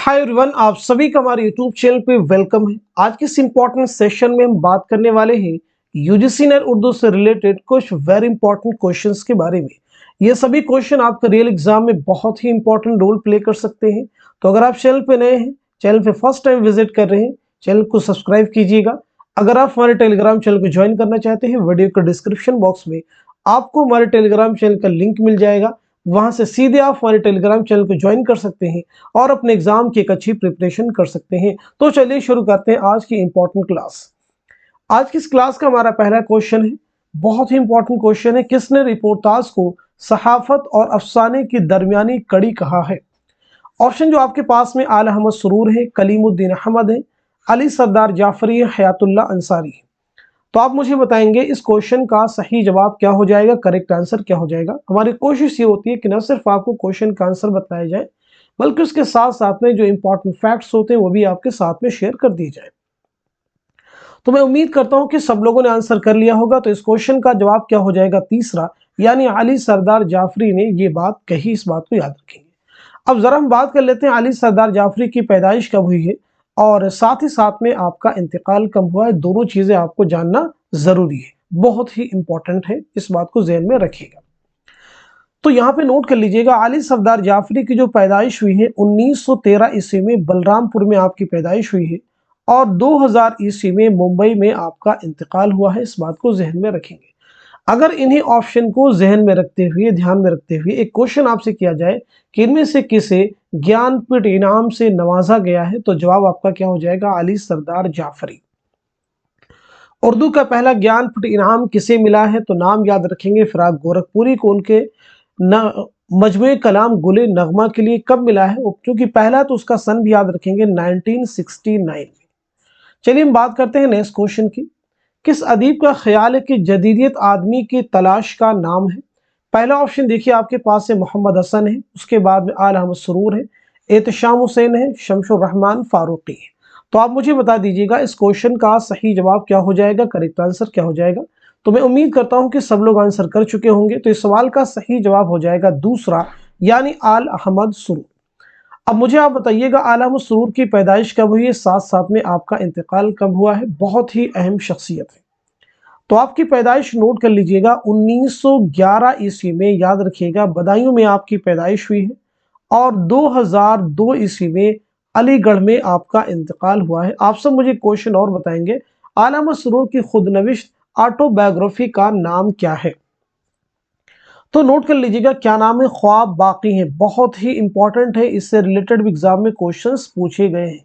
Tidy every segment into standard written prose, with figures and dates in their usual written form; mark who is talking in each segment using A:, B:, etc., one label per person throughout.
A: Hi everyone, आप सभी का हमारे यूट्यूब चैनल पे वेलकम है। आज के इस इंपॉर्टेंट सेशन में हम बात करने वाले हैं यूजीसी नेट उर्दू से रिलेटेड कुछ वेरी इंपॉर्टेंट क्वेश्चंस के बारे में। ये सभी क्वेश्चन आपका रियल एग्जाम में बहुत ही इंपॉर्टेंट रोल प्ले कर सकते हैं। तो अगर आप चैनल पे नए हैं, चैनल पे फर्स्ट टाइम विजिट कर रहे हैं, चैनल को सब्सक्राइब कीजिएगा। अगर आप हमारे टेलीग्राम चैनल को ज्वाइन करना चाहते हैं, वीडियो के डिस्क्रिप्शन बॉक्स में आपको हमारे टेलीग्राम चैनल का लिंक मिल जाएगा। वहां से सीधे आप हमारे टेलीग्राम चैनल को ज्वाइन कर सकते हैं और अपने एग्जाम की एक अच्छी प्रिपरेशन कर सकते हैं। तो चलिए शुरू करते हैं आज की इंपॉर्टेंट क्लास। आज की इस क्लास का हमारा पहला क्वेश्चन है, बहुत ही इंपॉर्टेंट क्वेश्चन है। किसने रिपोर्टाज को सहाफत और अफसाने की दरमियानी कड़ी कहा है? ऑप्शन जो आपके पास में आला अहमद सुरूर है, कलीमुद्दीन अहमद है, अली सरदार जाफरी है, हयातुल्लाह अंसारी है। तो आप मुझे बताएंगे इस क्वेश्चन का सही जवाब क्या हो जाएगा, करेक्ट आंसर क्या हो जाएगा। हमारी कोशिश ये होती है कि न सिर्फ आपको क्वेश्चन का आंसर बताया जाए, बल्कि उसके साथ साथ में जो इंपॉर्टेंट फैक्ट्स होते हैं वो भी आपके साथ में शेयर कर दिए जाए। तो मैं उम्मीद करता हूं कि सब लोगों ने आंसर कर लिया होगा। तो इस क्वेश्चन का जवाब क्या हो जाएगा? तीसरा, यानी अली सरदार जाफरी ने ये बात कही। इस बात को याद रखेंगे। अब जरा हम बात कर लेते हैं अली सरदार जाफरी की पैदाइश कब हुई है और साथ ही साथ में आपका इंतकाल कब हुआ है। दोनों चीजें आपको जानना जरूरी है, बहुत ही इंपॉर्टेंट है, इस बात को ज़हन में रखिएगा। तो यहाँ पे नोट कर लीजिएगा, अली सरदार जाफरी की जो पैदाइश हुई है 1913 ईस्वी में बलरामपुर में आपकी पैदाइश हुई है और 2000 ईस्वी में मुंबई में आपका इंतकाल हुआ है। इस बात को जहन में रखेंगे। अगर इन्हीं ऑप्शन को जहन में रखते हुए, ध्यान में रखते हुए एक क्वेश्चन आपसे किया जाए कि इनमें से किसे ज्ञानपीठ इनाम से नवाजा गया है, तो जवाब आपका क्या हो जाएगा? अली सरदार जाफरी। उर्दू का पहला ज्ञानपीठ इनाम किसे मिला है? तो नाम याद रखेंगे, फिराक गोरखपुरी को उनके मजमूए कलाम गुले नगमा के लिए कब मिला है? क्योंकि पहला तो उसका सन भी याद रखेंगे 1969 में। चलिए हम बात करते हैं नेक्स्ट क्वेश्चन की। किस अदीब का ख्याल है कि जदीदियत आदमी की तलाश का नाम है? पहला ऑप्शन देखिए आपके पास है मोहम्मद हसन है, उसके बाद में आला अहमद सुरूर है, एहतशाम हुसैन है, शमशुर रहमान फारूकी है। तो आप मुझे बता दीजिएगा इस क्वेश्चन का सही जवाब क्या हो जाएगा, करेक्ट आंसर क्या हो जाएगा। तो मैं उम्मीद करता हूं कि सब लोग आंसर कर चुके होंगे। तो इस सवाल का सही जवाब हो जाएगा दूसरा, यानी आल अहमद सुरूर। अब मुझे आप बताइएगा आला अहमद सुरूर की पैदाइश कब हुई है, साथ साथ में आपका इंतकाल कब हुआ है। बहुत ही अहम शख्सियत है। तो आपकी पैदाइश नोट कर लीजिएगा 1911 ईस्वी में, याद रखिएगा बदायूं में आपकी पैदाइश हुई है और 2002 ईस्वी में अलीगढ़ में आपका इंतकाल हुआ है। आप सब मुझे क्वेश्चन और बताएंगे, आला अहमद सुरूर की खुदनविश्त ऑटोबायोग्राफी का नाम क्या है? तो नोट कर लीजिएगा, क्या नाम है? ख्वाब बाकी है। बहुत ही इंपॉर्टेंट है, इससे रिलेटेड भी एग्जाम में क्वेश्चंस पूछे गए हैं।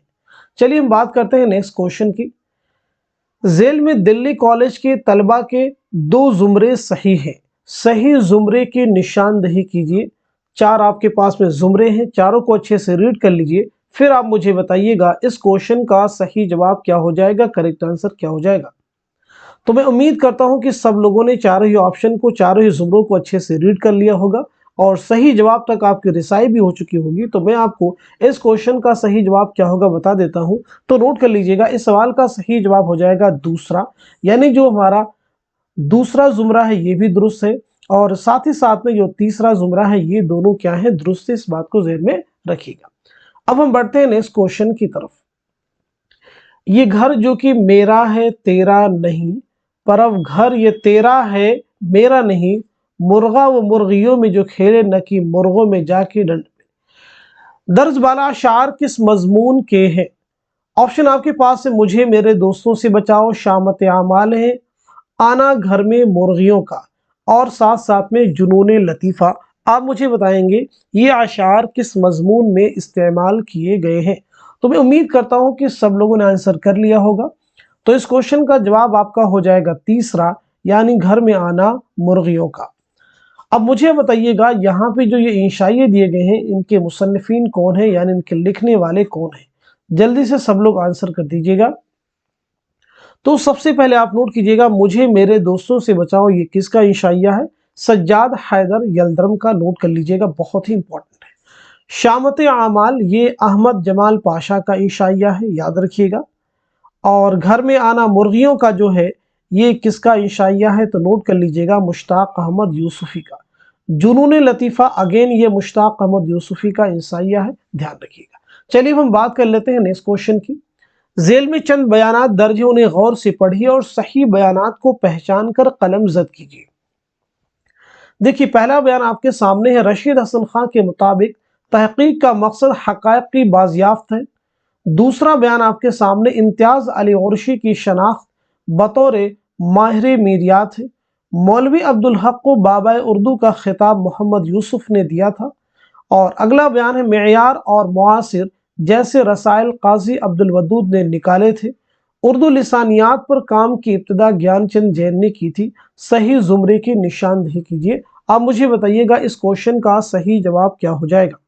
A: चलिए हम बात करते हैं नेक्स्ट क्वेश्चन की। जेल में दिल्ली कॉलेज के तलबा के दो जुमरे सही हैं, सही जुमरे की निशानदही कीजिए। चार आपके पास में जुमरे हैं, चारों को अच्छे से रीड कर लीजिए, फिर आप मुझे बताइएगा इस क्वेश्चन का सही जवाब क्या हो जाएगा, करेक्ट आंसर क्या हो जाएगा। तो मैं उम्मीद करता हूं कि सब लोगों ने चारों ही ऑप्शन को, चारों ही जुमरों को अच्छे से रीड कर लिया होगा और सही जवाब तक आपकी रिसाई भी हो चुकी होगी। तो मैं आपको इस क्वेश्चन का सही जवाब क्या होगा बता देता हूं। तो नोट कर लीजिएगा, इस सवाल का सही जवाब हो जाएगा दूसरा, यानी जो हमारा दूसरा जुमरा है ये भी दुरुस्त है और साथ ही साथ में जो तीसरा जुमरा है ये दोनों क्या है, दुरुस्त है। इस बात को ज़हन में रखिएगा। अब हम बढ़ते हैं नेक्स्ट क्वेश्चन की तरफ। ये घर जो कि मेरा है तेरा नहीं, पर अब घर ये तेरा है मेरा नहीं, मुर्गा वो मुर्गियों में जो खेले न कि मुर्गों में जाके डंड पे। दर्ज बाला अशार किस मजमून के हैं? ऑप्शन आपके पास है मुझे मेरे दोस्तों से बचाओ, शामत आमाल है, आना घर में मुर्गियों का, और साथ साथ में जुनून लतीफ़ा। आप मुझे बताएंगे ये अशार किस मजमून में इस्तेमाल किए गए हैं। तो मैं उम्मीद करता हूं कि सब लोगों ने आंसर कर लिया होगा। तो इस क्वेश्चन का जवाब आपका हो जाएगा तीसरा, यानी घर में आना मुर्गियों का। अब मुझे बताइएगा यहाँ पे जो ये इंशाइए दिए गए हैं इनके मुसन्निफीन कौन है, यानी इनके लिखने वाले कौन है। जल्दी से सब लोग आंसर कर दीजिएगा। तो सबसे पहले आप नोट कीजिएगा, मुझे मेरे दोस्तों से बचाओ, ये किसका इंशाइया है? सज्जाद हैदर यल्दरम का। नोट कर लीजिएगा, बहुत ही इंपॉर्टेंट है। शामत आमाल ये अहमद जमाल पाशा का इंशाइया है, याद रखिएगा। और घर में आना मुर्गियों का जो है ये किसका इंशाइया है? तो नोट कर लीजिएगा, मुश्ताक अहमद यूसुफी का। जुनून लतीफ़ा अगेन ये मुश्ताक अहमद यूसुफी का इंशाइया है, ध्यान रखिएगा। चलिए अब हम बात कर लेते हैं नेक्स्ट क्वेश्चन की। झेल में चंद बयानात दर्ज हैं, उन्हें गौर से पढ़िए और सही बयानात को पहचान कर कलम जद कीजिए। देखिए पहला बयान आपके सामने है। रशीद हसन खान के मुताबिक तहकीक का मकसद हक़ाइक़ की बाज़ियाफ़त है। दूसरा बयान आपके सामने इम्तियाज़ अली उर्शी की शनाख्त बतौर माहिर मीरियात है। मौलवी अब्दुल हक को बाबा उर्दू का खिताब मोहम्मद यूसुफ ने दिया था। और अगला बयान है मेयार और मुआसिर जैसे रसायल काजी अब्दुल वदूद ने निकाले थे। उर्दू लिसानियात पर काम की इब्तिदा ज्ञानचंद जैन ने की थी। सही जुमरे की निशानदेही कीजिए। आप मुझे बताइएगा इस क्वेश्चन का सही जवाब क्या हो जाएगा।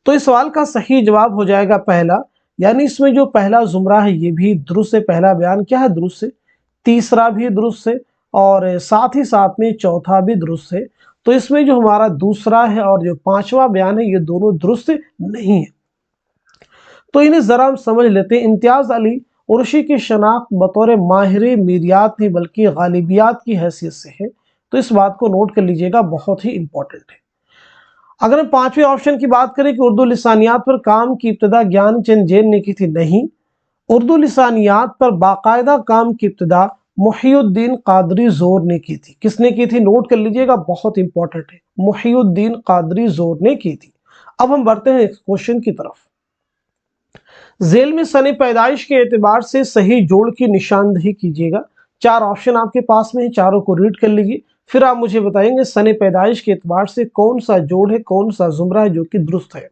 A: तो इस सवाल का सही जवाब हो जाएगा पहला, यानी इसमें जो पहला जुमरा है ये भी दुरुस्त है। पहला बयान क्या है? दुरुस्त है। तीसरा भी दुरुस्त है और साथ ही साथ में चौथा भी दुरुस्त है। तो इसमें जो हमारा दूसरा है और जो पांचवा बयान है ये दोनों दुरुस्त नहीं है। तो इन्हें जरा हम समझ लेते हैं। इम्तियाज अली उर्शी की शनाख्त बतौर माहिर मीरियात नहीं बल्कि गालिबियात की हैसियत से है। तो इस बात को नोट कर लीजिएगा, बहुत ही इंपॉर्टेंट है। अगर हम पांचवें ऑप्शन की बात करें कि उर्दू लिसानियात पर काम की इब्तिदा ज्ञानचंद जैन ने की थी, नहीं। उर्दू लिसानियात पर बाकायदा काम की इब्तिदा मुहियुद्दीन कादरी जोर ने की थी। किसने की थी? नोट कर लीजिएगा, बहुत इंपॉर्टेंट है। मुहियुद्दीन कादरी जोर ने की थी। अब हम बढ़ते हैं क्वेश्चन की तरफ। झेल में सने पैदाइश के एतबार से सही जोड़ की निशानदेही कीजिएगा। चार ऑप्शन आपके पास में है, चारों को रीड कर लीजिए, फिर आप मुझे बताएंगे सने पैदाइश के एतबार से कौन सा जोड़ है, कौन सा जुमरा है जो कि दुरुस्त है।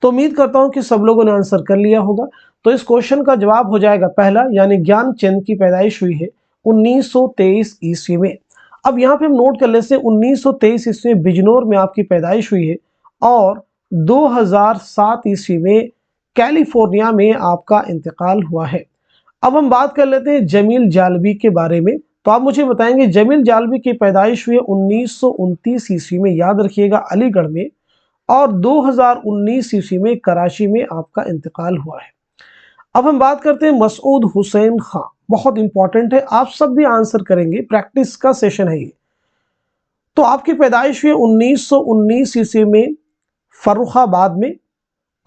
A: तो उम्मीद करता हूं कि सब लोगों ने आंसर कर लिया होगा। तो इस क्वेश्चन का जवाब हो जाएगा पहला, यानी ज्ञानचंद की पैदाइश हुई है 1923 ईस्वी में। अब यहाँ पे हम नोट कर लेते हैं 1923 ईस्वी में बिजनौर में आपकी पैदाइश हुई है और 2007 ईस्वी में कैलिफोर्निया में आपका इंतकाल हुआ है। अब हम बात कर लेते हैं जमील जालबी के बारे में। तो आप मुझे बताएंगे जमील जालबी की पैदाइश हुई है 1929 ईस्वी में, याद रखिएगा, अलीगढ़ में, और 2019 ईस्वी में कराची में आपका इंतकाल हुआ है। अब हम बात करते हैं मसूद हुसैन खां, बहुत इंपॉर्टेंट है, आप सब भी आंसर करेंगे, प्रैक्टिस का सेशन है ये। तो आपकी पैदाइश हुई 1919 ईस्वी में फर्रुखाबाद में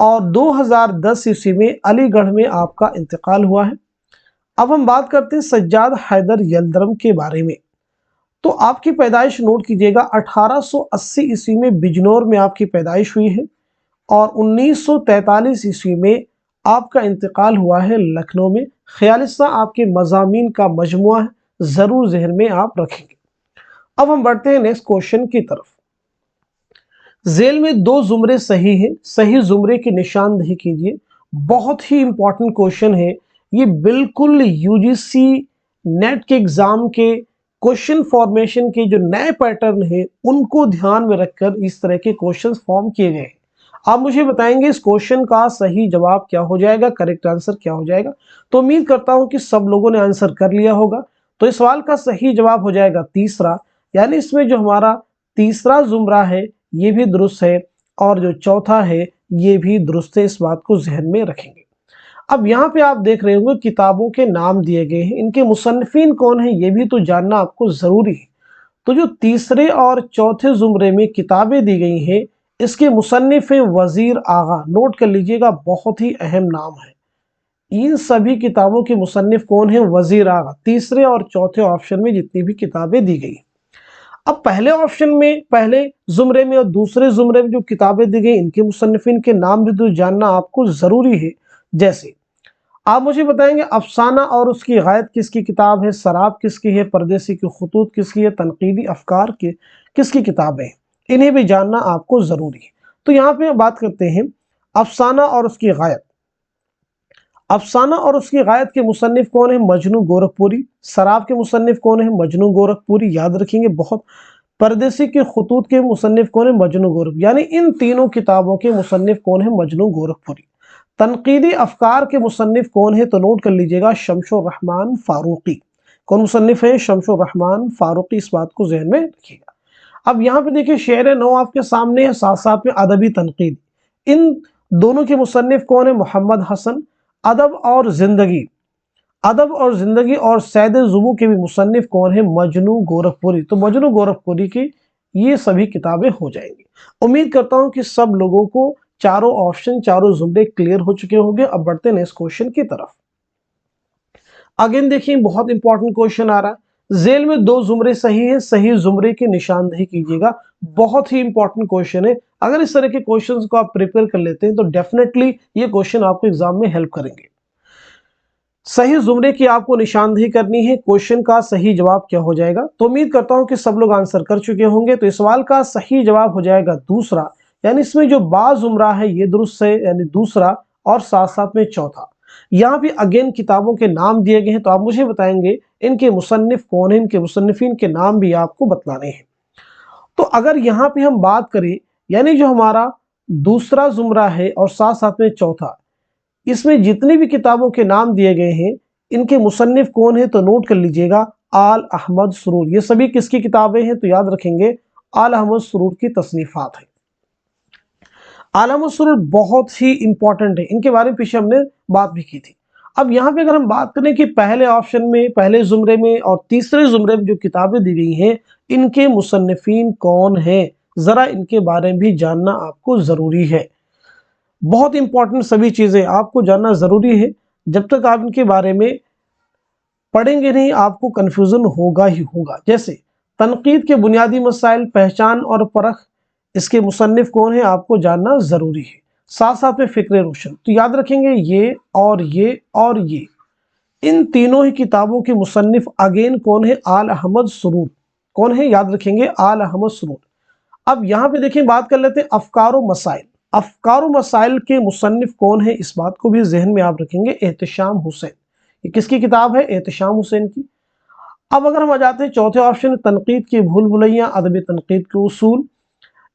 A: और 2010 ईस्वी में अलीगढ़ में आपका इंतकाल हुआ है। अब हम बात करते हैं सज्जाद हैदर यल्दरम के बारे में। तो आपकी पैदाइश नोट कीजिएगा 1880 ईस्वी में बिजनौर में आपकी पैदाइश हुई है और 1943 ईस्वी में आपका इंतकाल हुआ है लखनऊ में। ख्यालिस्ता आपके मज़ामीन का मजमुआ है, जरूर जहन में आप रखेंगे। अब हम बढ़ते हैं नेक्स्ट क्वेश्चन की तरफ। झेल में दो जुमरे सही हैं, सही जुमरे की निशानदेही कीजिए। बहुत ही इंपॉर्टेंट क्वेश्चन है ये, बिल्कुल यूजीसी नेट के एग्जाम के क्वेश्चन फॉर्मेशन के जो नए पैटर्न है उनको ध्यान में रखकर इस तरह के क्वेश्चन फॉर्म किए गए हैं। आप मुझे बताएंगे इस क्वेश्चन का सही जवाब क्या हो जाएगा, करेक्ट आंसर क्या हो जाएगा। तो उम्मीद करता हूं कि सब लोगों ने आंसर कर लिया होगा। तो इस सवाल का सही जवाब हो जाएगा तीसरा, यानी इसमें जो हमारा तीसरा जुमरा है ये भी दुरुस्त है और जो चौथा है ये भी दुरुस्त है। इस बात को जहन में रखेंगे। अब यहाँ पे आप देख रहे होंगे किताबों के नाम दिए गए हैं, इनके मुसन्निफीन कौन है ये भी तो जानना आपको जरूरी है। तो जो तीसरे और चौथे जुमरे में किताबें दी गई हैं इसके मुसन्निफ वजीर आगा, नोट कर लीजिएगा, बहुत ही अहम नाम है। इन सभी किताबों के मुसन्निफ कौन है? वजीर आगा। तीसरे और चौथे ऑप्शन में जितनी भी किताबें दी गई। अब पहले ऑप्शन में, पहले जुमरे में और दूसरे जुमरे में जो किताबें दी गई इनके मुसन्निफिन के नाम भी तो जानना आपको जरूरी है। जैसे आप मुझे बताएंगे अफसाना और उसकी गायत किसकी किताब है, सराब किसकी है, परदेसी की खुतूत किसकी है, तनकीदी अफकार के किसकी किताबें हैं, इन्हें भी जानना आपको जरूरी है। तो यहाँ पे बात करते हैं अफसाना और उसकी गायत। अफसाना और उसकी गायत के मुसन्निफ कौन है? मजनू गोरखपुरी। सराब के मुसन्निफ कौन है? मजनू गोरखपुरी, याद रखेंगे बहुत। परदेसी के खुतूत के मुसन्निफ कौन है? मजनू गोरखपुरी, यानी इन तीनों किताबों के मुसन्निफ कौन है? मजनू गोरखपुरी। तनकीदी अफकार के मुसन्निफ कौन है? तो नोट कर लीजिएगा शमशुर रहमान फारूकी। कौन मुसन्निफ है? शमशुर रहमान फारूकी, इस बात को जहन में रखिएगा। अब यहाँ पे देखिए शेर नौ आपके सामने है, साथ साथ में अदबी तनकीद। इन दोनों के मुसन्निफ कौन है? मोहम्मद हसन। अदब और जिंदगी, अदब और जिंदगी और सैद जुबू के भी मुसन्निफ कौन है? मजनू गोरखपुरी। तो मजनू गोरखपुरी की ये सभी किताबें हो जाएंगी। उम्मीद करता हूं कि सब लोगों को चारों ऑप्शन, चारों जुमरे क्लियर हो चुके होंगे। अब बढ़ते हैं नेक्स्ट क्वेश्चन की तरफ। अगेन देखिए बहुत इंपॉर्टेंट क्वेश्चन आ रहा है। जेल में दो जुमरे सही है, सही जुमरे की निशानदेही कीजिएगा। बहुत ही इंपॉर्टेंट क्वेश्चन है। अगर इस तरह के क्वेश्चंस को आप प्रिपेयर कर लेते हैं तो डेफिनेटली ये क्वेश्चन आपको एग्जाम में हेल्प करेंगे। सही जुमरे की आपको निशानदेही करनी है। क्वेश्चन का सही जवाब क्या हो जाएगा? तो उम्मीद करता हूं कि सब लोग आंसर कर चुके होंगे। तो इस सवाल का सही जवाब हो जाएगा दूसरा, यानी इसमें जो बा जुमरा है ये दुरुस्त है, यानी दूसरा, और साथ साथ में चौथा। यहाँ पे अगेन किताबों के नाम दिए गए हैं, तो आप मुझे बताएंगे इनके मुसन्निफ कौन है, इनके मुसन्निफिन के नाम भी आपको बतलाने हैं। तो अगर यहाँ पे हम बात करें, यानी जो हमारा दूसरा जुमरा है और साथ साथ में चौथा, इसमें जितनी भी किताबों के नाम दिए गए हैं इनके मुसन्निफ कौन है, तो नोट कर लीजिएगा आल अहमद सुरूर। ये सभी किसकी किताबें हैं? तो याद रखेंगे आल अहमद सुरूर की तसनीफात है। आल अहमद सुरूर बहुत ही इंपॉर्टेंट है, इनके बारे में पीछे हमने बात भी की थी। अब यहाँ पे अगर हम बात करें कि पहले ऑप्शन में, पहले जुमरे में और तीसरे जुमरे में जो किताबें दी गई हैं इनके मुसन्निफीन कौन है, जरा इनके बारे में भी जानना आपको जरूरी है। बहुत इंपॉर्टेंट सभी चीजें आपको जानना जरूरी है। जब तक आप इनके बारे में पढ़ेंगे नहीं आपको कंफ्यूजन होगा ही होगा। जैसे तनकीद के बुनियादी मसाइल, पहचान और परख, इसके मुसन्निफ कौन है आपको जानना जरूरी है। साथ साथ में फिक्र रोशन, तो याद रखेंगे ये और ये और ये, इन तीनों ही किताबों के मुसन्निफ अगेन कौन है? आल अहमद सुरूर। कौन है? याद रखेंगे आल अहमद सुरूर। अब यहाँ पे देखिए बात कर लेते हैं अफकार व मसाइल। अफकार व मसाइल के मुसन्निफ कौन है, इस बात को भी जहन में आप रखेंगे, एहतशाम हुसैन। ये किसकी किताब है? एहतशाम हुसैन की। अब अगर हम आ जाते हैं चौथे ऑप्शन, तनकीद की भूल भुलैया, अदब तनकीद के उसूल,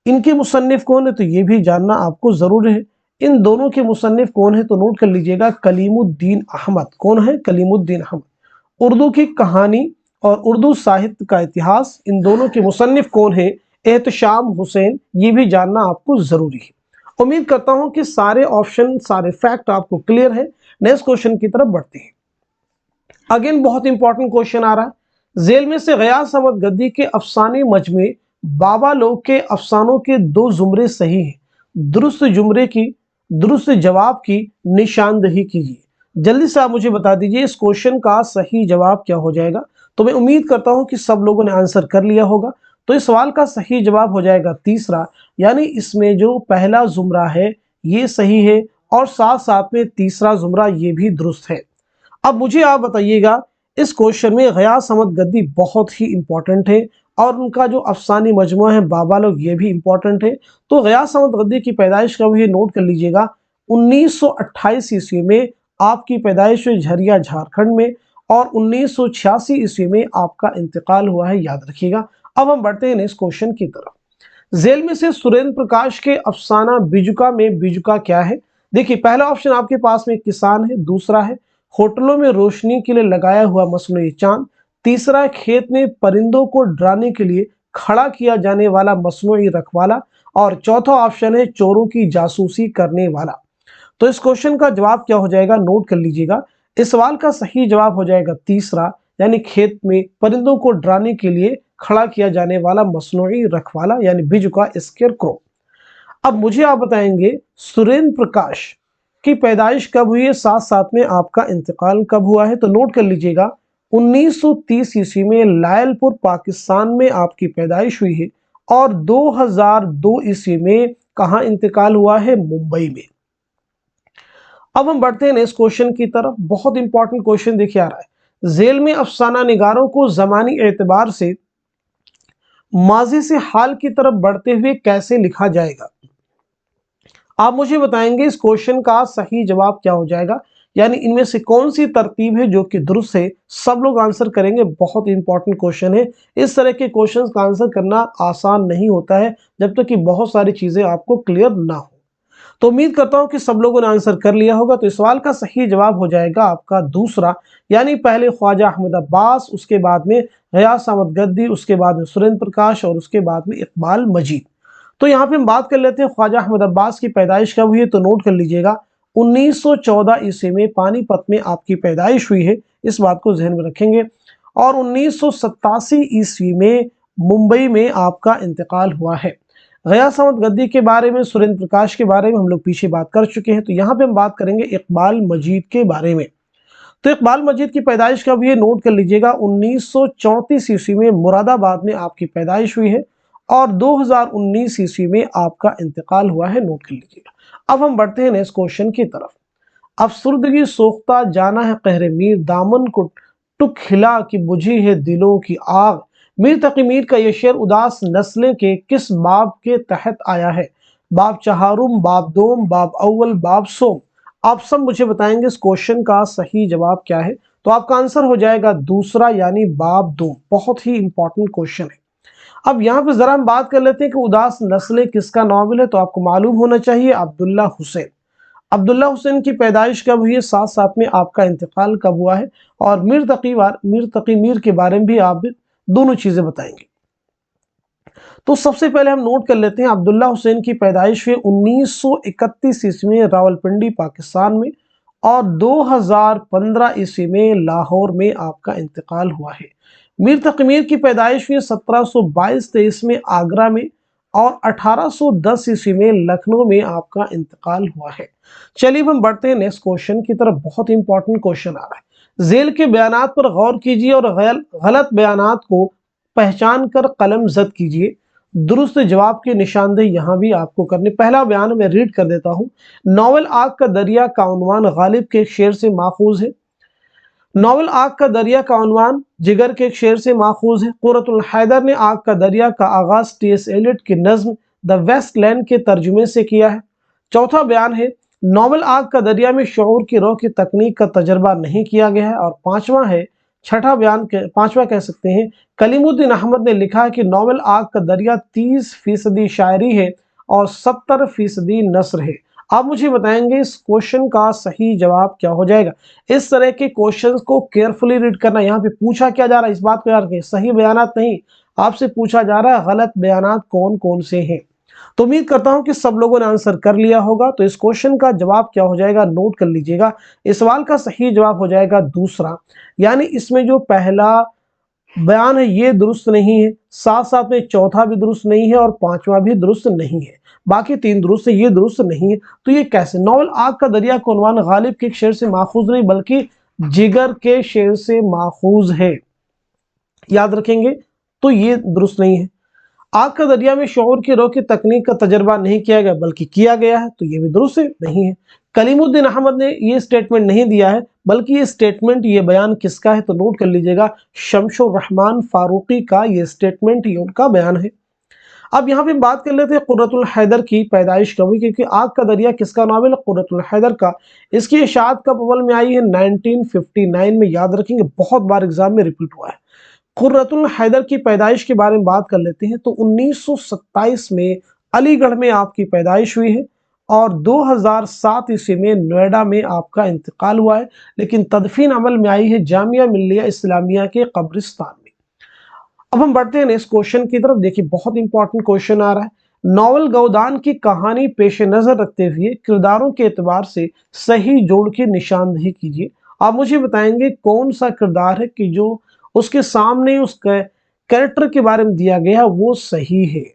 A: इनके मुसन्निफ कौन है? तो ये भी जानना आपको जरूर है। इन दोनों के मुसन्निफ कौन है? तो नोट कर लीजिएगा कलीमुद्दीन अहमद। कौन है? कलीमुद्दीन अहमद। उर्दू की कहानी और उर्दू साहित्य का इतिहास, इन दोनों के मुसन्निफ कौन है? एहतशाम हुसैन। ये भी जानना आपको जरूरी है। उम्मीद करता हूं कि सारे ऑप्शन, सारे फैक्ट आपको क्लियर है। नेक्स्ट क्वेश्चन की तरफ बढ़ते हैं। अगेन बहुत इंपॉर्टेंट क्वेश्चन आ रहा है। जेल में से गयास अहमद गद्दी के अफसाने मजमे बाबा लोग के अफसानों के दो जुमरे सही हैं। दुरुस्त जवाब की निशानदेही कीजिए। जल्दी से आप मुझे बता दीजिए इस क्वेश्चन का सही जवाब क्या हो जाएगा। तो मैं उम्मीद करता हूं कि सब लोगों ने आंसर कर लिया होगा। तो इस सवाल का सही जवाब हो जाएगा तीसरा, यानी इसमें जो पहला जुमरा है ये सही है और साथ साथ में तीसरा जुमरा ये भी दुरुस्त है। अब मुझे आप बताइएगा इस क्वेश्चन में गयास अहमद गद्दी बहुत ही इंपॉर्टेंट है और उनका जो अफसानी मजमू है बाबा लोग ये भी इंपॉर्टेंट है। तो गयास अहमद गद्दी की पैदाइश कब हुई, नोट कर लीजिएगा 1928 ईस्वी में आपकी पैदाइश हुई झरिया झारखंड में, और 1986 ईस्वी में आपका इंतकाल हुआ है, याद रखिएगा। अब हम बढ़ते हैं नेक्स्ट क्वेश्चन की तरफ। जेल में से सुरेंद्र प्रकाश के अफसाना बिजुका में बिजुका क्या है? देखिए पहला ऑप्शन आपके पास में किसान है, दूसरा है होटलों में रोशनी के लिए लगाया हुआ मसनूई चांद, तीसरा खेत में परिंदों को डराने के लिए खड़ा किया जाने वाला मसनूई रखवाला, और चौथा ऑप्शन है चोरों की जासूसी करने वाला। तो इस क्वेश्चन का जवाब क्या हो जाएगा, नोट कर लीजिएगा। इस सवाल का सही जवाब हो जाएगा तीसरा, यानी खेत में परिंदों को डराने के लिए खड़ा किया जाने वाला मसनूई रखवाला, यानी बिजुका, स्केयर क्रो। अब मुझे आप बताएंगे सुरेंद्र प्रकाश की पैदाइश कब हुई है, साथ साथ में आपका इंतकाल कब हुआ है। तो नोट कर लीजिएगा 1930 ईस्वी में लायलपुर पाकिस्तान में आपकी पैदाइश हुई है, और 2002 ईस्वी में कहां इंतकाल हुआ है, मुंबई में। अब हम बढ़ते हैं नेक्स्ट क्वेश्चन की तरफ। बहुत इंपॉर्टेंट क्वेश्चन देखिए आ रहा है। जेल में अफसाना निगारों को जमानी एतबार से माजी से हाल की तरफ बढ़ते हुए कैसे लिखा जाएगा? आप मुझे बताएंगे इस क्वेश्चन का सही जवाब क्या हो जाएगा, यानी इनमें से कौन सी तरतीब है जो कि दुरुस्त है। सब लोग आंसर करेंगे, बहुत इंपॉर्टेंट क्वेश्चन है। इस तरह के क्वेश्चंस का आंसर करना आसान नहीं होता है जब तक कि बहुत सारी चीजें आपको क्लियर ना हो। तो उम्मीद करता हूं कि सब लोगों ने आंसर कर लिया होगा। तो इस सवाल का सही जवाब हो जाएगा आपका दूसरा, यानी पहले ख्वाजा अहमद अब्बास, उसके बाद में गयास अहमद गद्दी, उसके बाद में सुरेंद्र प्रकाश और उसके बाद में इकबाल मजीद। तो यहाँ पे हम बात कर लेते हैं ख्वाजा अहमद अब्बास की पैदाइश कब हुई है। तो नोट कर लीजिएगा 1914 ईस्वी में पानीपत में आपकी पैदाइश हुई है, इस बात को ध्यान में रखेंगे। और 1987 ईस्वी में मुंबई में आपका इंतकाल हुआ है। गयासमद गद्दी के बारे में, सुरेंद्र प्रकाश के बारे में हम लोग पीछे बात कर चुके हैं। तो यहाँ पे हम बात करेंगे इकबाल मजीद के बारे में। तो इकबाल मजीद की पैदाइश कब हुई है, नोट कर लीजिएगा। 1934 ईस्वी में मुरादाबाद में आपकी पैदाइश हुई है और 2019 ईस्वी में आपका इंतकाल हुआ है, नोट कर लीजिएगा। अब हम बढ़ते हैं नेक्स्ट क्वेश्चन की तरफ। अफसुर्दगी सोख्ता जाना है कहरे मीर, दामन को टुक खिला कि बुझी है दिलों की आग। मीर तकी मीर का ये शेर उदास नस्लें के किस बाब के तहत आया है? बाब चहारुम, बाब दोम, बाब अव्वल, बाब सोम। आप सब मुझे बताएंगे इस क्वेश्चन का सही जवाब क्या है। तो आपका आंसर हो जाएगा दूसरा, यानी बाब दोम। बहुत ही इंपॉर्टेंट क्वेश्चन है। अब यहाँ पे जरा हम बात कर लेते हैं कि उदास नस्लें किसका नावल है। तो आपको मालूम होना चाहिए अब्दुल्ला हुसैन। अब्दुल्ला हुसैन की पैदाइश कब हुई है, साथ साथ में आपका इंतकाल कब हुआ है, और मीर तकी मीर के बारे में भी आप दोनों चीजें बताएंगे। तो सबसे पहले हम नोट कर लेते हैं अब्दुल्ला हुसैन की पैदाइश हुई 1931 ईस्वी में रावलपिंडी पाकिस्तान में, और 2015 ईस्वी में लाहौर में आपका इंतकाल हुआ है। मीर तकी मीर की पैदाइश हुई 1722-23 में आगरा में, और 1810 ईस्वी में लखनऊ में आपका इंतकाल हुआ है। चलिए हम बढ़ते हैं नेक्स्ट क्वेश्चन की तरफ। बहुत इंपॉर्टेंट क्वेश्चन आ रहा है। झेल के बयानात पर गौर कीजिए और गलत बयानात को पहचान कर कलम जद कीजिए। दुरुस्त जवाब की निशानदेही यहाँ भी आपको करनी। पहला बयान मैं रीड कर देता हूँ। नॉवल आग का दरिया का उन्वान गालिब के एक शेर से माखूज है। नॉवल आग का दरिया का उन्वान जिगर के एक शेर से माखूज है। कुर्रतुल हैदर ने आग का दरिया का आगाज टी.एस. एलियट की नज्म द वेस्ट लैंड के तर्जुमे से किया है। चौथा बयान है, नॉवल आग का दरिया में शऊर की रोह की तकनीक का तजर्बा नहीं किया गया है। और पांचवा कह सकते हैं, कलीमुद्दीन अहमद ने लिखा है कि नॉवल आग का दरिया 30% शायरी है और 70% नस्र है। आप मुझे बताएंगे इस क्वेश्चन का सही जवाब क्या हो जाएगा। इस तरह के क्वेश्चंस को केयरफुली रीड करना। यहाँ पे पूछा क्या जा रहा है, इस बात को याद रखें, सही बयानात नहीं, आपसे पूछा जा रहा है गलत बयानात कौन कौन से हैं। तो उम्मीद करता हूं कि सब लोगों ने आंसर कर लिया होगा। तो इस क्वेश्चन का जवाब क्या हो जाएगा, नोट कर लीजिएगा। इस सवाल का सही जवाब हो जाएगा दूसरा, यानी इसमें जो पहला बयान है ये दुरुस्त नहीं है, साथ साथ में चौथा भी दुरुस्त नहीं है और पांचवा भी दुरुस्त नहीं है। बाकी तीन दुरुस्त है, ये दुरुस्त नहीं है। तो ये कैसे? नॉवल आग का दरिया का उन्वान गालिब के एक शेर से माखूज नहीं बल्कि जिगर के शेर से माखूज है, याद रखेंगे। तो ये दुरुस्त नहीं है। आग का दरिया में शऊर की रोह की तकनीक का तजर्बा नहीं किया गया बल्कि किया गया है, तो ये भी दुरुस्त नहीं है। कलीमुद्दीन अहमद ने ये स्टेटमेंट नहीं दिया है बल्कि ये स्टेटमेंट, ये बयान किसका है, तो नोट कर लीजिएगा, शमशुर रहमान फारूकी का ये स्टेटमेंट, ये उनका बयान है। अब यहाँ पे बात कर लेते हैं कुर्रतुल हैदर की पैदाइश कब हुई, क्योंकि आग का दरिया किसका नावल है, कुर्रतुल हैदर का। इसकी इशाअत कब अमल में आई है, 1959 में, याद रखेंगे, बहुत बार एग्जाम में रिपीट हुआ है। कुर्रतुल हैदर की पैदाइश के बारे में बात कर लेते हैं। तो 1927 में अलीगढ़ में आपकी पैदाइश हुई है और 2007 ईस्वी में नोएडा में आपका इंतकाल हुआ है, लेकिन तदफीन अमल में आई है जामिया मिल्लिया इस्लामिया के कब्रिस्तान में। अब हम बढ़ते हैं नेक्स्ट क्वेश्चन की तरफ। देखिए बहुत इंपॉर्टेंट क्वेश्चन आ रहा है। नॉवल गौदान की कहानी पेश नजर रखते हुए किरदारों के एतबार से सही जोड़ की निशानदेही कीजिए। आप मुझे बताएंगे कौन सा किरदार है कि जो उसके सामने उस कैरेक्टर के बारे में दिया गया है वो सही है,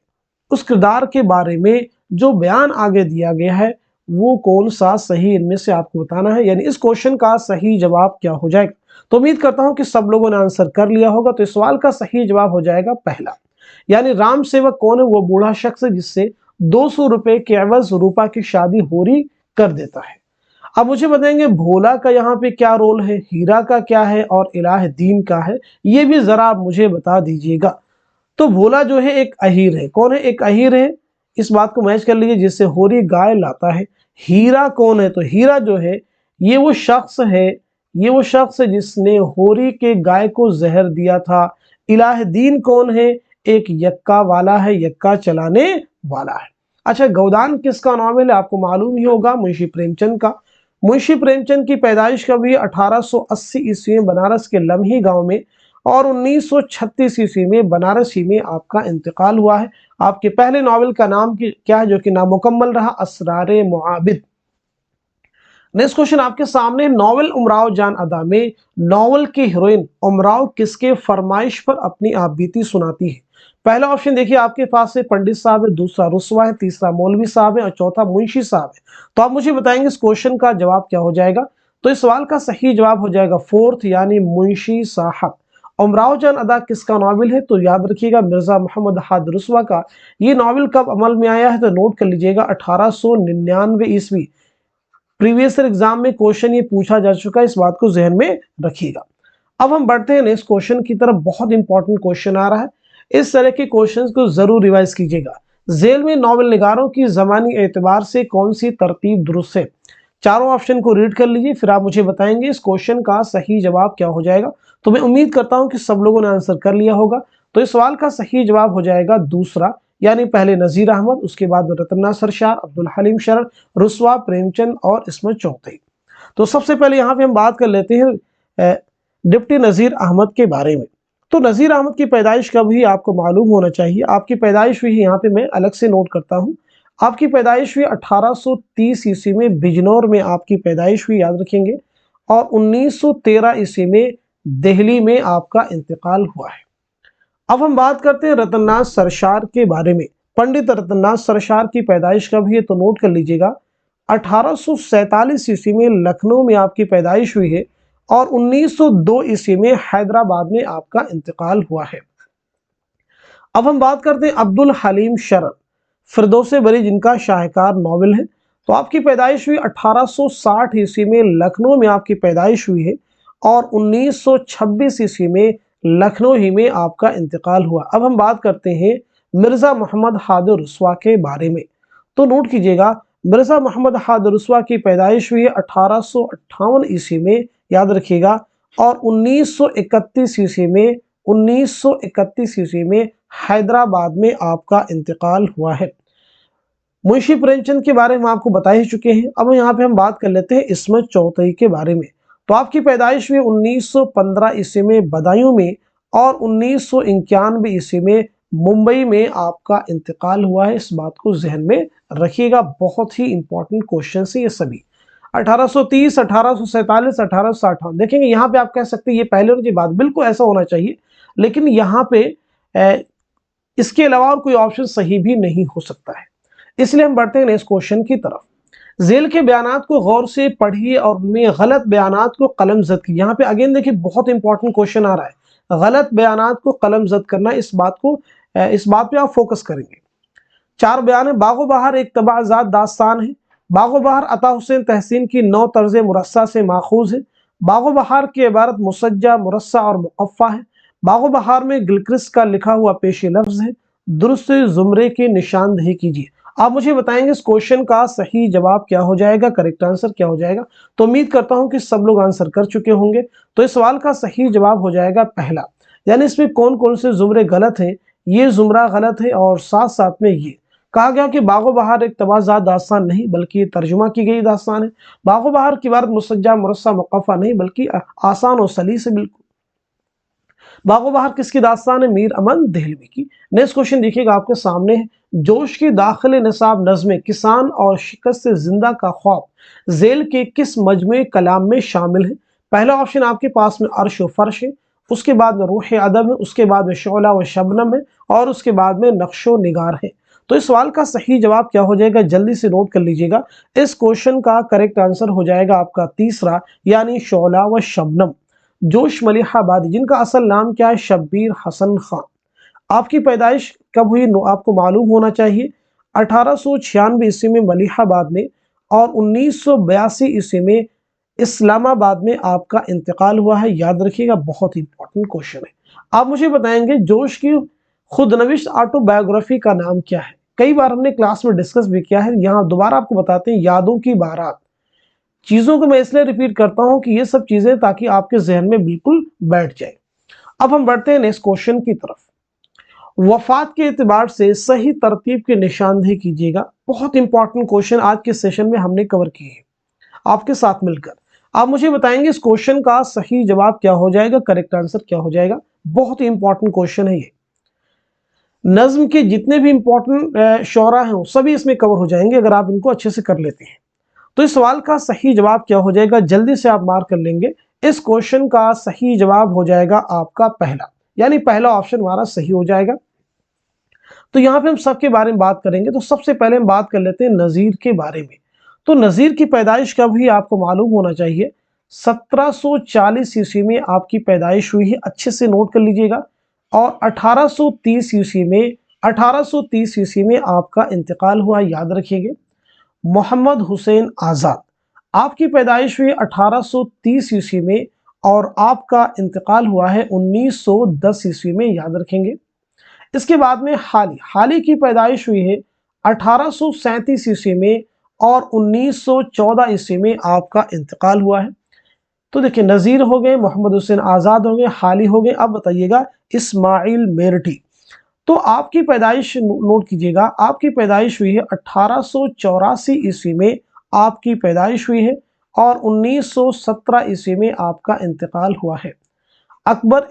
A: उस किरदार के बारे में जो बयान आगे दिया गया है वो कौन सा सही, इनमें से आपको बताना है। यानी इस क्वेश्चन का सही जवाब क्या हो जाएगा। तो उम्मीद करता हूं कि सब लोगों ने आंसर कर लिया होगा। तो इस सवाल का सही जवाब हो जाएगा पहला, यानी राम सेवक कौन है, वो बूढ़ा शख्स है जिससे 200 रुपए के एवज रूपा की शादी होरी कर देता है। अब मुझे बताएंगे भोला का यहाँ पे क्या रोल है, हीरा का क्या है और इलाह दीन का है, ये भी जरा आप मुझे बता दीजिएगा। तो भोला जो है एक अहीर है, कौन है, एक अहीर है, इस बात को मैच कर लीजिए, जिससे होरी गाय लाता है। हीरा कौन है, तो हीरा जो है ये वो शख्स है, ये वो शख्स है जिसने होरी के गाय को जहर दिया था। इलाह दीन कौन है, एक यक्का वाला है, यक्का चलाने वाला है। अच्छा, गौदान किसका नावल है, आपको मालूम ही होगा, मुंशी प्रेमचंद का। मुंशी प्रेमचंद की पैदाइश कब हुई, 1880 ईस्वी में बनारस के लम्ही गांव में, और 1936 ईस्वी में बनारस ही में आपका इंतकाल हुआ है। आपके पहले नावल का नाम क्या है जो कि नामुकम्मल रहा, असरारे मुआबिद। नेक्स्ट क्वेश्चन आपके सामने, नॉवल उमराव जान अदा में नॉवल की हीरोइन उमराव किसके फरमाइश पर अपनी आप बीती सुनाती है? पहला ऑप्शन देखिए आपके पास है पंडित साहब है, दूसरा रुस्वा है, तीसरा मौलवी साहब है और चौथा मुंशी साहब है। तो आप मुझे बताएंगे इस क्वेश्चन का जवाब क्या हो जाएगा। तो इस सवाल का सही जवाब हो जाएगा फोर्थ यानी मुंशी साहब। उमराव जान अदा किसका नावल है? तो याद रखिएगा मिर्जा मोहम्मद हाद रुस्वा का। ये नावल कब अमल में आया है? तो नोट कर लीजिएगा 1899 ईस्वी। प्रीवियस ईयर एग्जाम में क्वेश्चन ये पूछा जा चुका है, इस बात को जहन में रखिएगा। अब हम बढ़ते हैं नेक्स्ट क्वेश्चन की तरफ। बहुत इंपॉर्टेंट क्वेश्चन आ रहा है, इस तरह के क्वेश्चंस को जरूर रिवाइज कीजिएगा। जेल में नॉवल निगारों की जमानी एतबार से कौन सी तरतीब दुरुस्त है? चारों ऑप्शन को रीड कर लीजिए, फिर आप मुझे बताएंगे इस क्वेश्चन का सही जवाब क्या हो जाएगा। तो मैं उम्मीद करता हूं कि सब लोगों ने आंसर कर लिया होगा। तो इस सवाल का सही जवाब हो जाएगा दूसरा, यानी पहले नजीर अहमद, उसके बाद रतन्ना सरशार, अब्दुल हलीम शरण, रुस्वा, प्रेमचंद और इस्मत चौधरी। तो सबसे पहले यहाँ पे हम बात कर लेते हैं डिप्टी नजीर अहमद के बारे में। तो नजीर अहमद की पैदाइश कब हुई आपको मालूम होना चाहिए। आपकी पैदाइश हुई, यहाँ पे मैं अलग से नोट करता हूँ, आपकी पैदाइश हुई 1830 ईस्वी में बिजनौर में आपकी पैदाइश हुई, याद रखेंगे। और 1913 ईस्वी में दिल्ली में आपका इंतकाल हुआ है। अब हम बात करते हैं रतननाथ सरशार के बारे में। पंडित रतननाथ सरशार की पैदाइश कब हुई है? तो नोट कर लीजिएगा 1847 ईस्वी में लखनऊ में आपकी पैदाइश हुई है और 1902 ईस्वी में हैदराबाद में आपका इंतकाल हुआ है। अब हम बात करते हैं अब्दुल हलीम शरण, फिरदौसे बरी जिनका शाहकार नॉवल है। तो आपकी पैदाइश हुई 1860 ईस्वी में लखनऊ में आपकी पैदाइश हुई है और 1926 ईस्वी में लखनऊ ही में आपका इंतकाल हुआ। अब हम बात करते हैं मिर्जा मोहम्मद हाद रुस्वा के बारे में। तो नोट कीजिएगा मिर्जा मोहम्मद हाद रुस्वा की पैदाइश हुई है 1858 ईस्वी में, याद रखिएगा। और 1931 ईस्वी में हैदराबाद में आपका इंतकाल हुआ है। मुंशी प्रेमचंद के बारे में आपको बता ही चुके हैं। अब यहाँ पे हम बात कर लेते हैं इस्मत चौधरी के बारे में। तो आपकी पैदाइश हुई 1915 ईस्वी में बदायूं में और 1991 ईस्वी में मुंबई में आपका इंतकाल हुआ है। इस बात को जहन में रखिएगा, बहुत ही इंपॉर्टेंट क्वेश्चन है ये सभी। 1830, 1847, 1858। देखेंगे यहाँ पे आप कह सकते हैं ये पहले और ये बाद, बिल्कुल ऐसा होना चाहिए, लेकिन यहाँ पे इसके अलावा और कोई ऑप्शन सही भी नहीं हो सकता है। इसलिए हम बढ़ते हैं नेक्स्ट क्वेश्चन की तरफ। जेल के बयानात को गौर से पढ़िए और उनमें गलत बयानात को कलमजद कीजिए। यहाँ पे अगेन देखिए बहुत इंपॉर्टेंट क्वेश्चन आ रहा है, गलत बयानात को कलमजद करना, इस बात पे आप फोकस करेंगे। चार बयान है। बागो बहार एक तबाजात दास्तान है। बागो बहार अता हुसैन तहसीन की 9 तर्ज मुरस्सा से माखूज है। बागो बहार की इबारत मुसज्जा, मुरस्सा और मुक़फ़्फ़ा है। बागो बहार में गिलक्रिस्ट का लिखा हुआ पेशी लफ्ज है। दुरुस्त जुमरे की निशानदेही कीजिए। आप मुझे बताएंगे इस क्वेश्चन का सही जवाब क्या हो जाएगा, करेक्ट आंसर क्या हो जाएगा। तो उम्मीद करता हूं कि सब लोग आंसर कर चुके होंगे। तो इस सवाल का सही जवाब हो जाएगा पहला, यानी इसमें कौन कौन से जुमरे गलत हैं। ये जुमरा गलत है और साथ साथ में ये कहा गया कि बागो बहार एक तबाजात दास्तान नहीं बल्कि तर्जुमा की गई दास्तान है। बागो बहार की इबारत मुसज्जा, मुरस्सा, मुक़फ़्फ़ा नहीं बल्कि आसान और सलीस है। बिल्कुल बागो बहार किसकी दास्तान है? मीर अमन देहलवी की। नेक्स्ट क्वेश्चन देखिएगा आपके सामने है। जोश की दाखिल निसाब नज़्में किसान और शिकस्त से जिंदा का ख्वाब जेल के किस मजमूए कलाम में शामिल है? पहला ऑप्शन आपके पास में अर्श व फर्श है, उसके बाद में रूह अदब है, उसके बाद में शोला व शबनम है और उसके बाद में नक्शो निगार है। तो इस सवाल का सही जवाब क्या हो जाएगा, जल्दी से नोट कर लीजिएगा। इस क्वेश्चन का करेक्ट आंसर हो जाएगा आपका तीसरा, यानी शोला व शबनम। जोश मलिहाबादी, जिनका असल नाम क्या है? शब्बीर हसन खान। आपकी पैदाइश कब हुई आपको मालूम होना चाहिए। 1896 ईस्वी में मलिहाबाद में और 1982 ईस्वी में इस्लामाबाद में आपका इंतकाल हुआ है। याद रखिएगा, बहुत इंपॉर्टेंट क्वेश्चन है। आप मुझे बताएंगे जोश की खुदनविश्त ऑटोबायोग्राफी का नाम क्या है? कई बार हमने क्लास में डिस्कस भी किया है, यहाँ दोबारा आपको बताते हैं, यादों की बारात। चीजों को मैं इसलिए रिपीट करता हूं कि ये सब चीजें ताकि आपके जहन में बिल्कुल बैठ जाए। अब हम बढ़ते हैं नेक्स्ट क्वेश्चन की तरफ। वफात के एतबार से सही तरतीब की निशानदेही कीजिएगा। बहुत इंपॉर्टेंट क्वेश्चन आज के सेशन में हमने कवर किए हैं आपके साथ मिलकर। आप मुझे बताएंगे इस क्वेश्चन का सही जवाब क्या हो जाएगा, करेक्ट आंसर क्या हो जाएगा। बहुत ही इंपॉर्टेंट क्वेश्चन है ये। नज्म के जितने भी इंपॉर्टेंट शौरा हैं सभी इसमें कवर हो जाएंगे अगर आप इनको अच्छे से कर लेते हैं। तो इस सवाल का सही जवाब क्या हो जाएगा, जल्दी से आप मार्क कर लेंगे। इस क्वेश्चन का सही जवाब हो जाएगा आपका पहला, यानी पहला ऑप्शन हमारा सही हो जाएगा। तो यहाँ पे हम सबके बारे में बात करेंगे। तो सबसे पहले हम बात कर लेते हैं नज़ीर के बारे में। तो नज़ीर की पैदाइश कब हुई आपको मालूम होना चाहिए। 1740 ईस्वी में आपकी पैदाइश हुई है, अच्छे से नोट कर लीजिएगा। और 1830 ईस्वी में आपका इंतकाल हुआ, याद रखिएगा। मोहम्मद हुसैन आज़ाद, आपकी पैदाइश हुई 1830 ईस्वी में और आपका इंतकाल हुआ है 1910 ईस्वी में, याद रखेंगे। इसके बाद में हाली की पैदाइश हुई है 1837 ईस्वी में और 1914 ईस्वी में आपका इंतकाल हुआ है। तो देखिए, नज़ीर हो गए, मोहम्मद हुसैन आज़ाद हो गए, हाली हो गए। अब बताइएगा इस्माइल मेरठी। तो आपकी पैदाइश नोट कीजिएगा, आपकी पैदाइश हुई है 1884 ईस्वी में आपकी पैदाइश हुई है और 1917 ईस्वी में आपका इंतकाल हुआ है। अकबर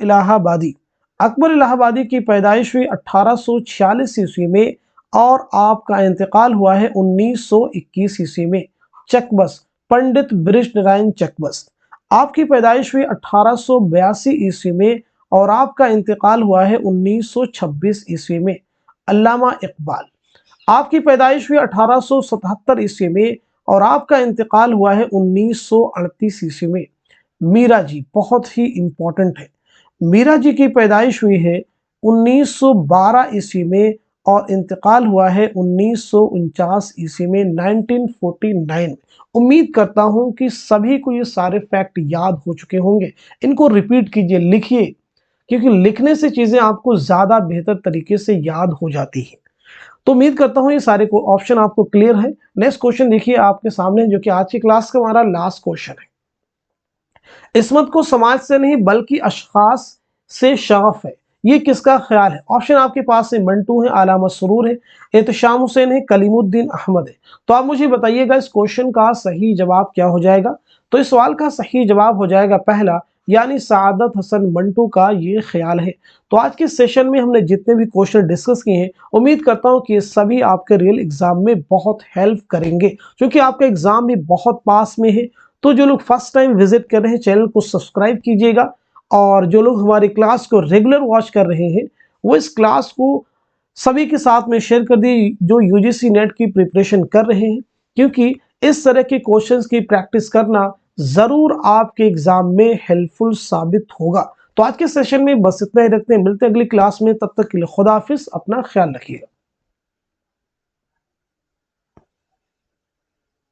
A: इलाहाबादी की पैदाइश हुई 1846 ईस्वी में और आपका इंतकाल हुआ है 1921 ईस्वी में। चकबस, पंडित ब्रिज नारायण चकबस, आपकी पैदाइश हुई 1882 ईस्वी में और आपका इंतकाल हुआ है 1926 ईस्वी में। अल्लामा इकबाल, आपकी पैदाइश हुई 1877 ईस्वी में और आपका इंतकाल हुआ है 1938 ईस्वी में। मीरा जी बहुत ही इंपॉर्टेंट है। मीरा जी की पैदाइश हुई है 1912 ईस्वी में और इंतकाल हुआ है 1949 ईस्वी में, 1949। उम्मीद करता हूं कि सभी को ये सारे फैक्ट याद हो चुके होंगे। इनको रिपीट कीजिए, लिखिए, क्योंकि लिखने से चीजें आपको ज्यादा बेहतर तरीके से याद हो जाती है। तो उम्मीद करता हूं ये सारे को ऑप्शन आपको क्लियर है। नेक्स्ट क्वेश्चन देखिए आपके सामने, जो कि आज की क्लास का हमारा लास्ट क्वेश्चन है। इस्मत को समाज से नहीं बल्कि अशखास से शगफ है, ये किसका ख्याल है। ऑप्शन आपके पास है मंटू है, आला मसरूर है, एहतशाम हुसैन है, कलीमुद्दीन अहमद है। तो आप मुझे बताइएगा इस क्वेश्चन का सही जवाब क्या हो जाएगा। तो इस सवाल का सही जवाब हो जाएगा पहला, यानी सआदत हसन मंटू का ये ख्याल है। तो आज के सेशन में हमने जितने भी क्वेश्चन डिस्कस किए हैं, उम्मीद करता हूं कि ये सभी आपके रियल एग्जाम में बहुत हेल्प करेंगे, क्योंकि आपका एग्जाम भी बहुत पास में है। तो जो लोग फर्स्ट टाइम विजिट कर रहे हैं, चैनल को सब्सक्राइब कीजिएगा, और जो लोग हमारी क्लास को रेगुलर वॉच कर रहे हैं वो इस क्लास को सभी के साथ में शेयर कर दिए जो यूजीसी नेट की प्रिपरेशन कर रहे हैं, क्योंकि इस तरह के क्वेश्चंस की प्रैक्टिस करना जरूर आपके एग्जाम में हेल्पफुल साबित होगा। तो आज के सेशन में बस इतना ही रखते हैं, मिलते हैं अगली क्लास में। तब तक के लिए खुदा हाफिज, अपना ख्याल रखिएगा।